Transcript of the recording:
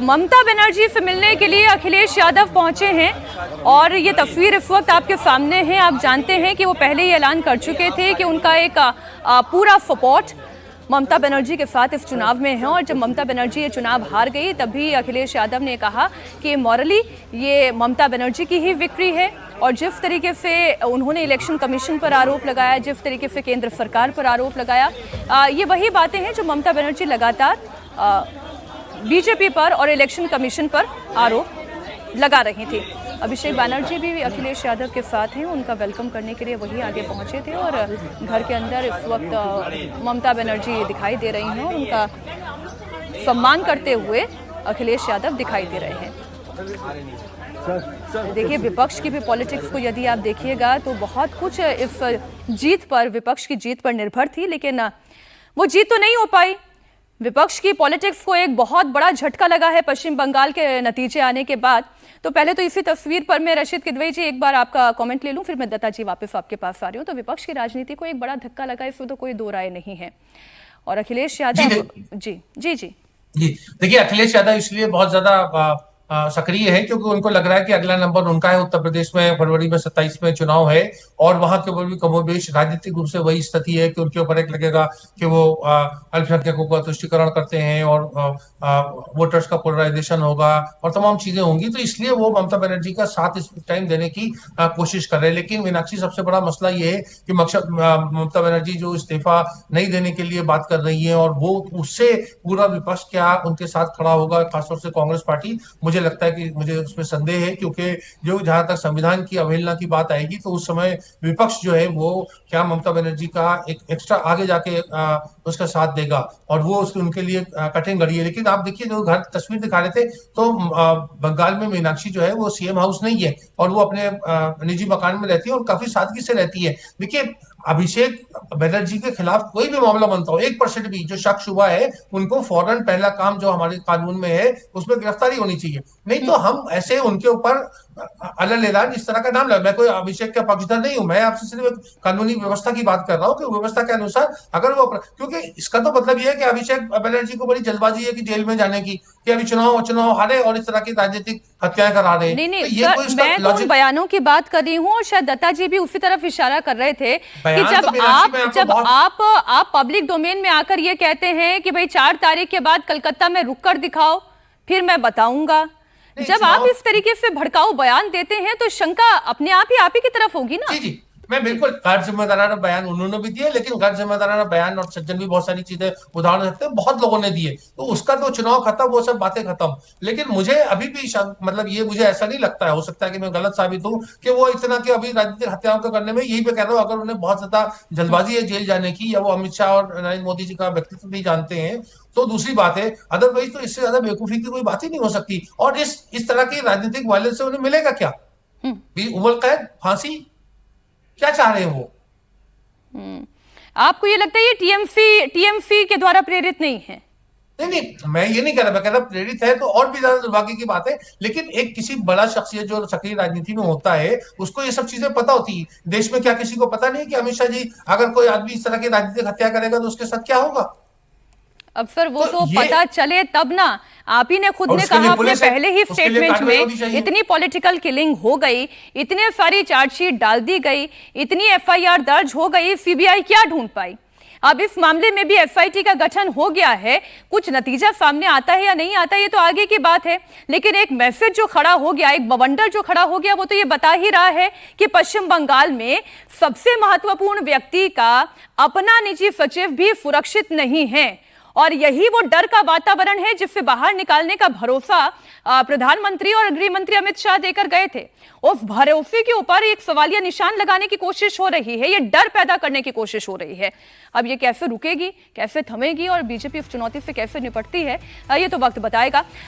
ममता बनर्जी से मिलने के लिए अखिलेश यादव पहुंचे हैं और ये तस्वीर इस वक्त आपके सामने है। आप जानते हैं कि वो पहले ही ऐलान कर चुके थे कि उनका एक पूरा सपोर्ट ममता बनर्जी के साथ इस चुनाव में है। और जब ममता बनर्जी ये चुनाव हार गई तभी अखिलेश यादव ने कहा कि मॉरली ये ममता बनर्जी की ही विक्ट्री है। और जिस तरीके से उन्होंने इलेक्शन कमीशन पर आरोप लगाया, जिस तरीके से केंद्र सरकार पर आरोप लगाया, ये वही बातें हैं जो ममता बनर्जी लगातार बीजेपी पर और इलेक्शन कमीशन पर आरोप लगा रही थी। अभिषेक बैनर्जी भी अखिलेश यादव के साथ हैं, उनका वेलकम करने के लिए वही आगे पहुंचे थे। और घर के अंदर इस वक्त ममता बनर्जी दिखाई दे रही हैं और उनका सम्मान करते हुए अखिलेश यादव दिखाई दे रहे हैं। देखिए, विपक्ष की भी पॉलिटिक्स को यदि आप देखिएगा तो बहुत कुछ इस जीत पर, विपक्ष की जीत पर निर्भर थी, लेकिन वो जीत तो नहीं हो पाई। विपक्ष की पॉलिटिक्स को एक बहुत बड़ा झटका लगा है पश्चिम बंगाल के नतीजे आने के बाद। तो पहले तो इसी तस्वीर पर मैं रशीद किदवई जी एक बार आपका कमेंट ले लूं, फिर मैं दत्ता जी वापस आपके पास आ रही हूं। तो विपक्ष की राजनीति को एक बड़ा धक्का लगा, इसमें तो कोई दो राय नहीं है। और अखिलेश यादव जी जी जी जी देखिए, अखिलेश यादव इसलिए बहुत ज्यादा सक्रिय है क्योंकि उनको लग रहा है कि अगला नंबर उनका है। उत्तर प्रदेश में फरवरी में 27 में चुनाव है और वहां के ऊपर भी कमोबेश राजनीतिक रूप से वही स्थिति है कि उनके ऊपर एक लगेगा कि वो अल्पसंख्यकों का तुष्टिकरण करते हैं और वोटर्स का पोलराइजेशन होगा और तमाम चीजें होंगी। तो इसलिए वो ममता बनर्जी का साथ इस टाइम देने की कोशिश कर रहे हैं। लेकिन मीनाक्षी, सबसे बड़ा मसला ये है कि ममता बनर्जी जो इस्तीफा नहीं देने के लिए बात कर रही है और वो उससे पूरा विपक्ष क्या उनके साथ खड़ा होगा, खासतौर से कांग्रेस पार्टी, मुझे लगता है कि मुझे उसमें संदेह है। क्योंकि जो जहां तक संविधान की अवहेलना की बात आएगी तो उस समय विपक्ष जो है वो क्या ममता बनर्जी का एक एक्स्ट्रा आगे जाके उसका साथ देगा और वो उनके लिए कठिन घड़ी है। लेकिन आप देखिए, जो घर तस्वीर दिखा रहे थे तो बंगाल में मीनाक्षी जो है वो सीएम हाउस नहीं है और वो अपने निजी मकान में रहती है और काफी सादगी से रहती है। देखिए, अभिषेक बनर्जी के खिलाफ कोई भी मामला बनता हो, 1% भी जो शक शुबा है, उनको फौरन पहला काम जो हमारे कानून में है उसमें गिरफ्तारी होनी चाहिए। नहीं तो हम ऐसे उनके ऊपर अलग ऐलान इस तरह का नाम लगा। मैं कोई अभिषेक का पक्षधर नहीं हूं, मैं आपसे सिर्फ कानूनी व्यवस्था की बात कर रहा हूं कि व्यवस्था के अनुसार अगर वो, क्योंकि इसका तो मतलब ये है कि अभिषेक बनर्जी को बड़ी जल्दबाजी है कि जेल में जाने की, कि अभी चुनाव हारे और इस तरह की राजनीतिक हत्याएं करा रहे हैं। नहीं, सर, मैं तो उन बयानों की बात कर रही हूँ और शायद दत्ता जी भी उसी तरफ इशारा कर रहे थे कि जब आप पब्लिक डोमेन में आकर ये कहते हैं कि भाई 4 तारीख के बाद कलकत्ता में रुक कर दिखाओ फिर मैं बताऊंगा, जब आप इस तरीके से भड़काऊ बयान देते हैं तो शंका अपने आप ही की तरफ होगी ना। जी, मैं बिल्कुल, गैर जिम्मेदाराना बयान उन्होंने भी दिए, लेकिन गैर जिम्मेदाराना बयान और सज्जन भी बहुत सारी चीजें उदाहरण देते हैं, बहुत लोगों ने दिए। तो उसका तो चुनाव खत्म, वो सब बातें खत्म। लेकिन मुझे अभी भी मतलब ये मुझे ऐसा नहीं लगता है, हो सकता है कि मैं गलत साबित हूं, कि वो इतना कि अभी राजनीतिक हत्याओं को करने में, यही पे कह रहा हूं, अगर उन्हें बहुत ज्यादा जल्दबाजी है जेल जाने की, या वो अमित शाह और नरेंद्र मोदी जी का व्यक्तित्व नहीं जानते हैं, तो दूसरी बात है। अदरवाइज तो इससे ज्यादा बेवकूफी की कोई बात ही नहीं हो सकती। और इस तरह की राजनीतिक वायलेंस से उन्हें मिलेगा क्या? उम्र कैद, फांसी, क्या चाह रहे हैं वो? आपको ये लगता है ये टीएमसी के द्वारा प्रेरित नहीं है? नहीं, मैं ये नहीं कह रहा, मैं कह रहा प्रेरित है तो और भी ज्यादा दुर्भाग्य की बात है। लेकिन एक किसी बड़ा शख्सियत जो सक्रिय राजनीति में होता है उसको ये सब चीजें पता होती है। देश में क्या किसी को पता नहीं कि अमित शाह जी, अगर कोई आदमी इस तरह की राजनीतिक हत्या करेगा तो उसके साथ क्या होगा? अब सर वो तो पता चले तब ना। आप ही ने खुद ने कहा अपने पहले ही स्टेटमेंट में, इतनी पॉलिटिकल किलिंग हो गई, इतने सारी चार्जशीट डाल दी गई, इतनी एफआईआर दर्ज हो गई, सीबीआई क्या ढूंढ पाई? अब इस मामले में भी एसआईटी का गठन हो गया है, कुछ नतीजा सामने आता है या नहीं आता ये तो आगे की बात है। लेकिन एक मैसेज जो खड़ा हो गया, एक बवंडर जो खड़ा हो गया, वो तो ये बता ही रहा है कि पश्चिम बंगाल में सबसे महत्वपूर्ण व्यक्ति का अपना निजी सचिव भी सुरक्षित नहीं है। और यही वो डर का वातावरण है जिससे बाहर निकालने का भरोसा प्रधानमंत्री और गृह मंत्री अमित शाह देकर गए थे। उस भरोसे के ऊपर एक सवालिया निशान लगाने की कोशिश हो रही है, ये डर पैदा करने की कोशिश हो रही है। अब ये कैसे रुकेगी, कैसे थमेगी और बीजेपी इस चुनौती से कैसे निपटती है, ये तो वक्त बताएगा।